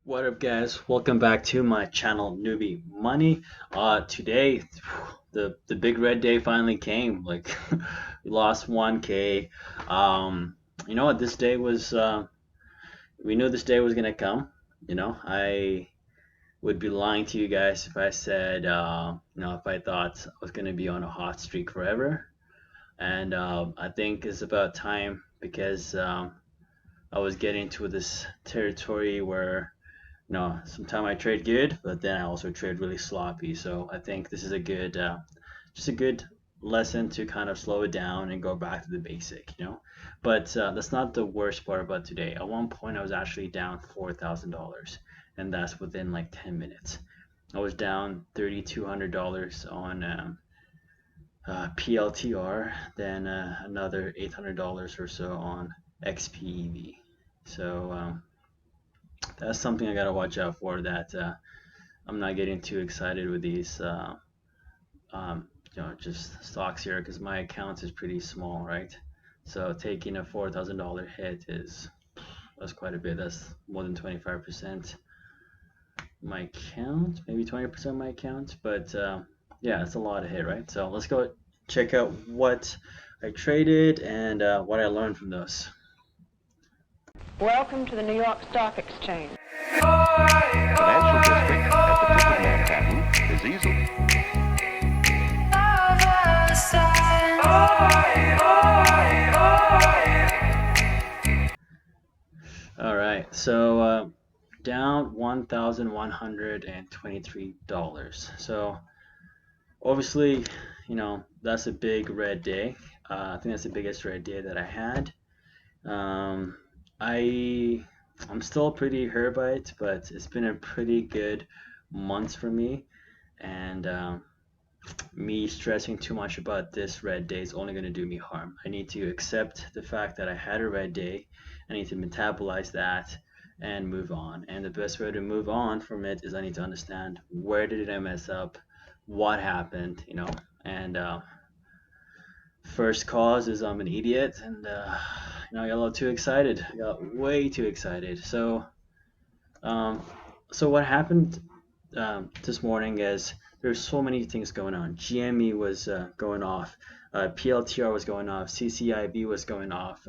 What up, guys? Welcome back to my channel, Newbie Money. Today, the big red day finally came. Like, we lost 1K. You know what? This day was. We knew this day was gonna come. I would be lying to you guys if I said, if I thought I was gonna be on a hot streak forever. And I think it's about time because I was getting to this territory where sometimes I trade good, but then I also trade really sloppy. So I think this is just a good lesson to kind of slow it down and go back to the basic. But that's not the worst part about today. At one point, I was actually down $4,000, and that's within like 10 minutes. I was down $3,200 on PLTR, then another $800 or so on XPEV. So that's something I gotta watch out for. That I'm not getting too excited with these, just stocks here because my account is pretty small, right? So taking a $4,000 hit that's quite a bit. That's more than 25% my account, maybe 20% my account. But yeah, it's a lot of hit, right? So let's go check out what I traded and what I learned from those. Welcome to the New York Stock Exchange. Financial district at the tip of Manhattan is easily. All right, so down $1,123. So obviously, that's a big red day. I think that's the biggest red day that I had. Um, I'm still pretty hurt by it, but it's been a pretty good month for me, and me stressing too much about this red day is only going to do me harm. I need to accept the fact that I had a red day. I need to metabolize that and move on. And the best way to move on from it is I need to understand where did I mess up, what happened. And first cause is I'm an idiot, and I got a little too excited. I got way too excited. Um, so what happened this morning is there's so many things going on. GME was going off, PLTR was going off, CCIB was going off,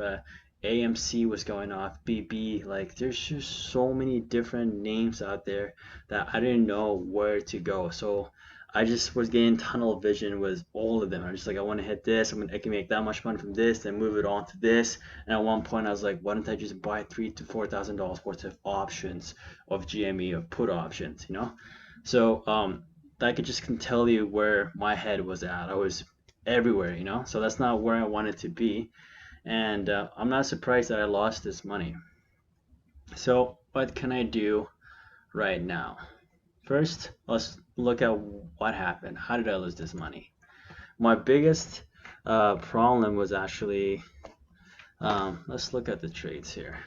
AMC was going off, BB. Like there's just so many different names out there that I didn't know where to go. So I just was getting tunnel vision with all of them. I'm just like, I want to hit this. I can make that much money from this, then move it on to this. And at one point, I was like, why don't I just buy $3,000 to $4,000 worth of options of GME, of put options? So that could just can tell you where my head was at. I was everywhere. So that's not where I wanted to be, and I'm not surprised that I lost this money. So what can I do right now? First, let's look at what happened. How did I lose this money? My biggest problem was actually, let's look at the trades here.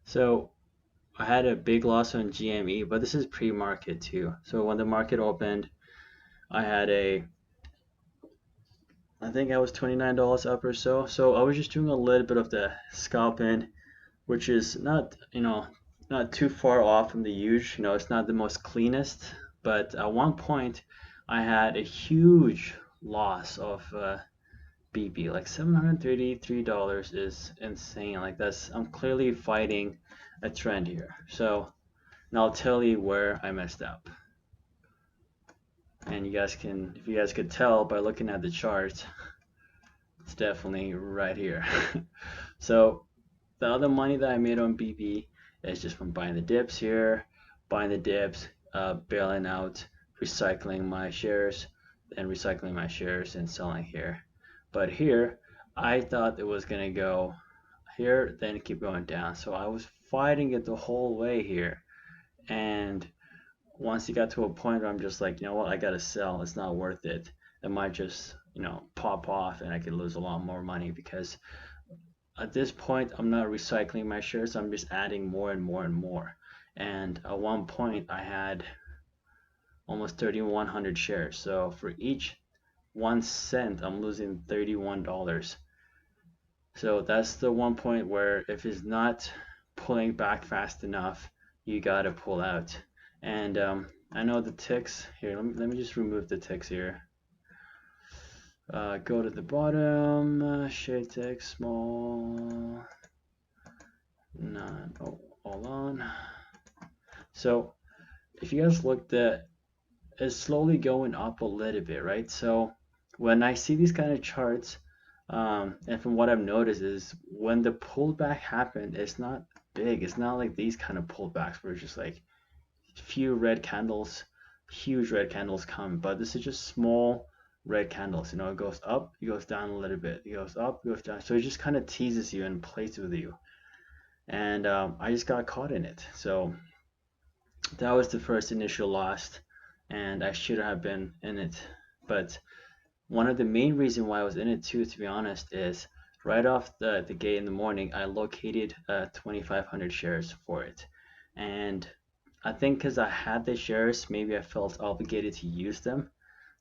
So I had a big loss on GME, but this is pre-market too. So when the market opened, I think I was $29 up or so. So I was just doing a little bit of the scalping, which is not too far off from the huge. It's not the most cleanest, but at one point I had a huge loss of BB. Like $733 is insane. Like I'm clearly fighting a trend here. So now I'll tell you where I messed up. And if you guys could tell by looking at the chart, it's definitely right here. So the other money that I made on BB is just from buying the dips here, buying the dips, bailing out, recycling my shares, and selling here. But here, I thought it was gonna go here, then keep going down. So I was fighting it the whole way here. And once it got to a point where I'm just like, you know what, I gotta sell. It's not worth it. It might just, pop off and I could lose a lot more money because at this point I'm not recycling my shares. I'm just adding more and more and more. And at one point I had almost 3,100 shares. So for each 1 cent, I'm losing $31. So that's the one point where if it's not pulling back fast enough, you gotta pull out. And I know the ticks here. Let me just remove the ticks here. Go to the bottom, shade text, small, none, oh, all on. So if you guys looked at, it's slowly going up a little bit, right? So when I see these kind of charts, and from what I've noticed is when the pullback happened, it's not big. It's not like these kind of pullbacks where it's just like few red candles, huge red candles come, but this is just small red candles. You know, it goes up, it goes down a little bit, it goes up, it goes down. So it just kind of teases you and plays with you. And I just got caught in it. So that was the first initial loss, and I should have been in it. But one of the main reasons why I was in it too, to be honest, is right off the gate in the morning, I located 2,500 shares for it. And I think because I had the shares, maybe I felt obligated to use them.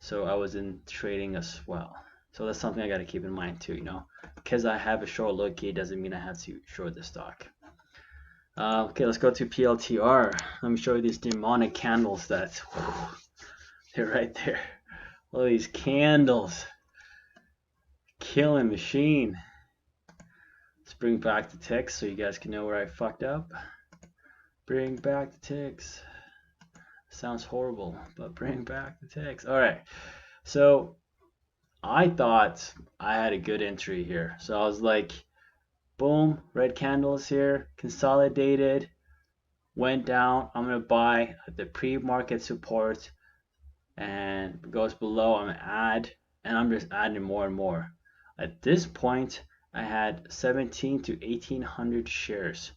So I was in trading as well. So that's something I got to keep in mind too, you know. Because I have a short locate doesn't mean I have to short the stock. Okay, let's go to PLTR. Let me show you these demonic candles that, they're right there. All these candles. Killing machine. Let's bring back the ticks so you guys can know where I fucked up. Bring back the ticks. Sounds horrible, but bring back the ticks. Alright, so I thought I had a good entry here. So I was like, boom, red candles here, consolidated, went down. I'm going to buy at the pre-market support, and goes below, I'm going to add, and I'm just adding more and more. At this point, I had 17 to 1800 shares.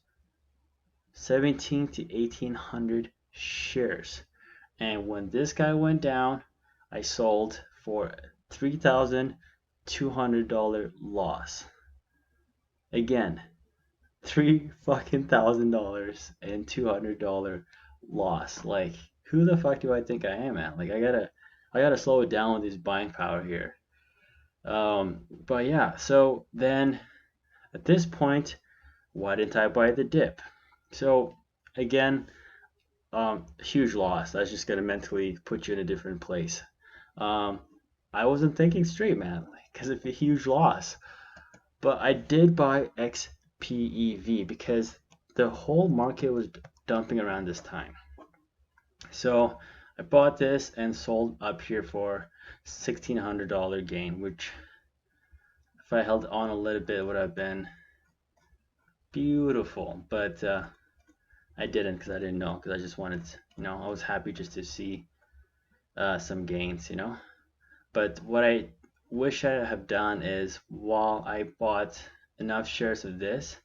17 to 1800 shares. And when this guy went down, I sold for $3,200 loss. Again, $3,000 and $200 loss. Like, who the fuck do I think I am, man? Like, I gotta slow it down with this buying power here. But yeah, so then at this point, why didn't I buy the dip? So again, huge loss. That's just gonna mentally put you in a different place. I wasn't thinking straight, man, because of a huge loss. But I did buy XPEV because the whole market was dumping around this time. So I bought this and sold up here for $1,600 gain, which if I held on a little bit would have been beautiful. But I didn't because I didn't know, because I just wanted, you know, I was happy just to see some gains, you know. But what I wish I have done is, while I bought enough shares of this,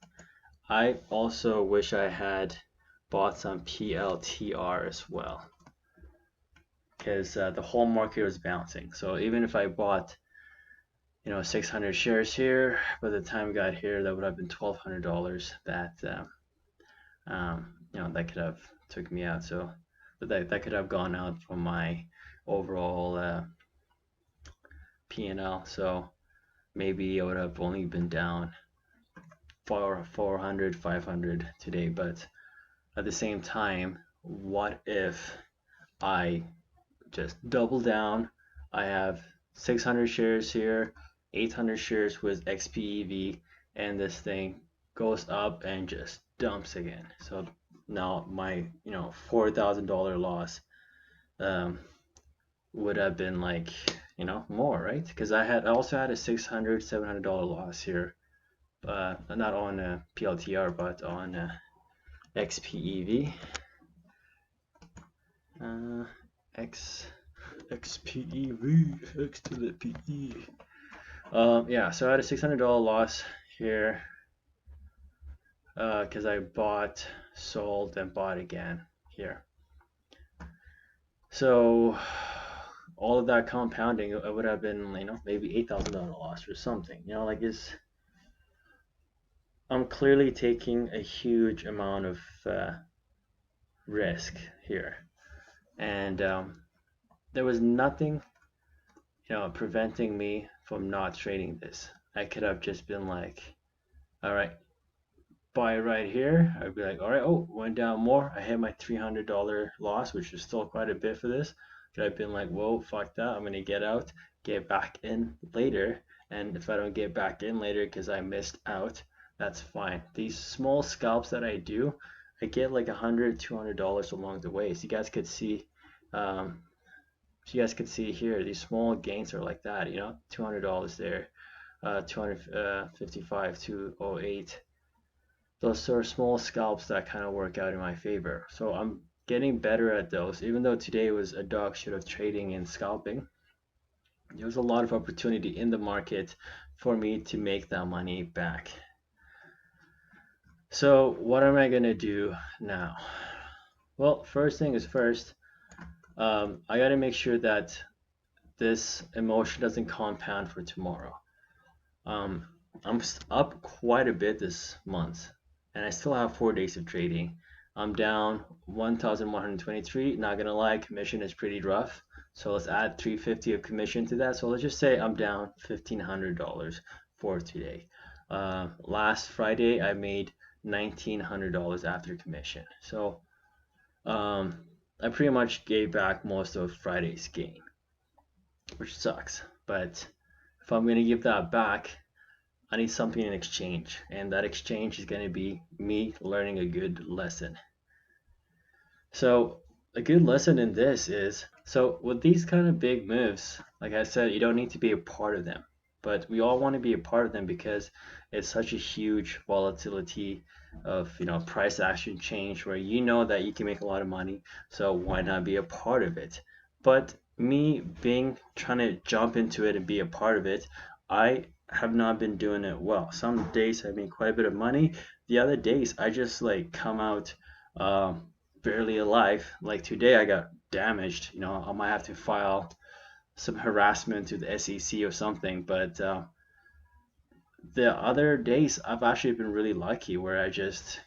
I also wish I had bought some PLTR as well, because the whole market was bouncing. So even if I bought, you know, 600 shares here, by the time I got here, that would have been $1,200 that you know, that could have took me out. So that could have gone out from my overall P&L. So maybe I would have only been down 400, 500 today. But at the same time, what if I just double down? I have 600 shares here, 800 shares with XPEV, and this thing goes up and just dumps again. So now my, you know, $4,000 loss would have been like, you know, more, right? Because I also had a $600, $700 loss here, not on PLTR, but on XPEV. XPEV, X to the PE. Yeah, so I had a $600 loss here because I bought, sold, and bought again here. So all of that compounding, it would have been, you know, maybe $8,000 loss or something. You know, like, I'm clearly taking a huge amount of risk here, and there was nothing, you know, preventing me from not trading this. I could have just been like, all right, buy right here. I'd be like, all right, oh, went down more. I hit my $300 loss, which is still quite a bit for this. Could have been like, whoa, fuck that. I'm gonna get out, get back in later. And if I don't get back in later because I missed out, that's fine. These small scalps that I do, I get like $100, $200 along the way. So um, you guys could see here, these small gains are like that, $200 there, 255, 208. Those are small scalps that kind of work out in my favor. So I'm getting better at those. Even though today was a dog shit of trading and scalping, there was a lot of opportunity in the market for me to make that money back. So what am I gonna do now? Well, first thing is first, I gotta make sure that this emotion doesn't compound for tomorrow. I'm up quite a bit this month, and I still have 4 days of trading. I'm down 1,123. Not gonna lie, commission is pretty rough. So let's add 350 of commission to that. So let's just say I'm down $1,500 for today. Last Friday I made $1,900 after commission. So I pretty much gave back most of Friday's gain, which sucks. But if I'm gonna give that back, I need something in exchange, and that exchange is going to be me learning a good lesson. So a good lesson in this is, so with these kind of big moves, like I said, you don't need to be a part of them, but we all want to be a part of them because it's such a huge volatility of, price action change where you know that you can make a lot of money, so why not be a part of it? But me trying to jump into it and be a part of it, I have not been doing it well. Some days I make quite a bit of money. The other days I just like come out barely alive. Like today I got damaged. I might have to file some harassment to the SEC or something. But the other days I've actually been really lucky where I just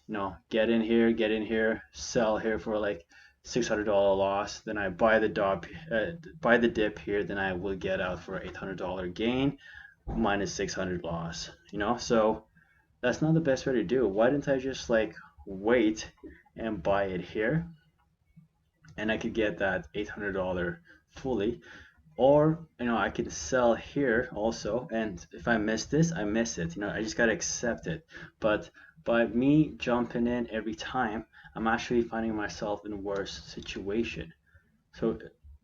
get in here, sell here for like $600 loss, then I buy the dip here, then I will get out for $800 gain minus 600 loss, so that's not the best way to do it. Why didn't I just like wait and buy it here, and I could get that $800 fully, or I can sell here also, and if I miss this, I miss it. I just gotta accept it. But by me jumping in every time, I'm actually finding myself in a worse situation. So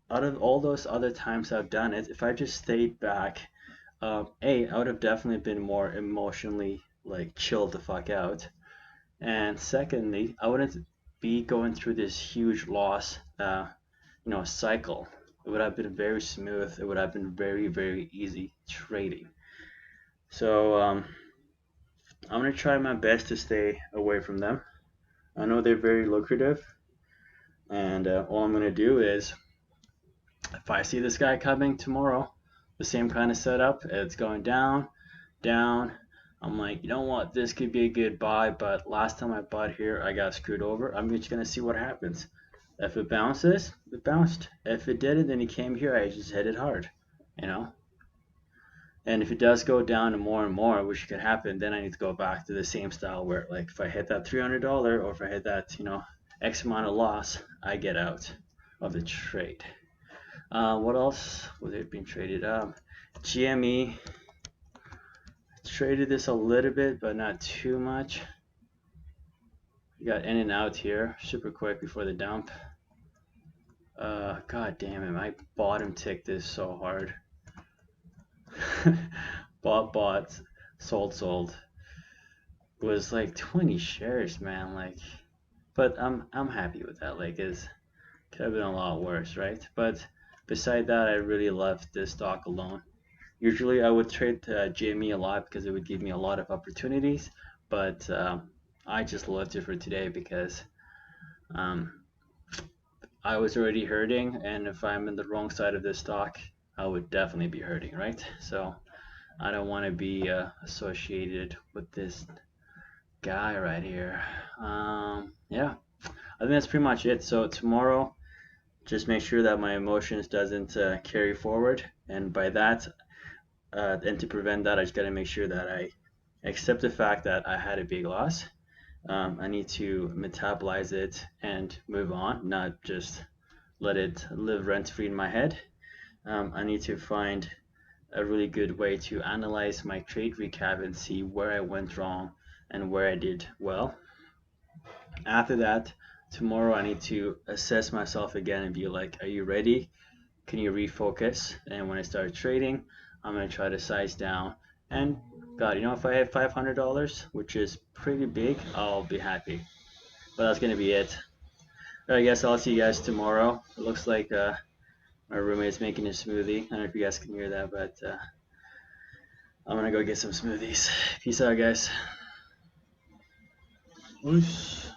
out of all those other times I've done it, if I just stayed back, I would have definitely been more emotionally like chilled the fuck out. And secondly, I wouldn't be going through this huge loss, cycle. It would have been very smooth. It would have been very, very easy trading. So I'm gonna try my best to stay away from them. I know they're very lucrative, and all I'm gonna do is, if I see this guy coming tomorrow, the same kind of setup, it's going down, down. I'm like, you know what, this could be a good buy, but last time I bought here, I got screwed over. I'm just gonna see what happens. If it bounces, it bounced. If it didn't, then it came here, I just hit it hard, And if it does go down to more and more, which could happen, then I need to go back to the same style where, like, if I hit that $300 or if I hit that, X amount of loss, I get out of the trade. What else was it being traded? GME. Traded this a little bit, but not too much. We got in and out here super quick before the dump. God damn it, my bottom ticked this so hard. bought, sold. It was like 20 shares, man. Like, but I'm happy with that. Like, it could have been a lot worse, right? But beside that, I really left this stock alone. Usually I would trade GME a lot because it would give me a lot of opportunities, but I just left it for today because I was already hurting, and if I'm in the wrong side of this stock, I would definitely be hurting, right? So I don't want to be associated with this guy right here. Yeah, I think that's pretty much it. So tomorrow, just make sure that my emotions doesn't carry forward, and by that, and to prevent that, I just gotta make sure that I accept the fact that I had a big loss. I need to metabolize it and move on, not just let it live rent free in my head. I need to find a really good way to analyze my trade recap and see where I went wrong and where I did well. After that, tomorrow I need to assess myself again and be like, are you ready? Can you refocus? And when I start trading, I'm going to try to size down. And God, if I have $500, which is pretty big, I'll be happy. But that's going to be it. I guess I'll see you guys tomorrow. It looks like my roommate's making a smoothie. I don't know if you guys can hear that, but I'm going to go get some smoothies. Peace out, guys. Whoosh.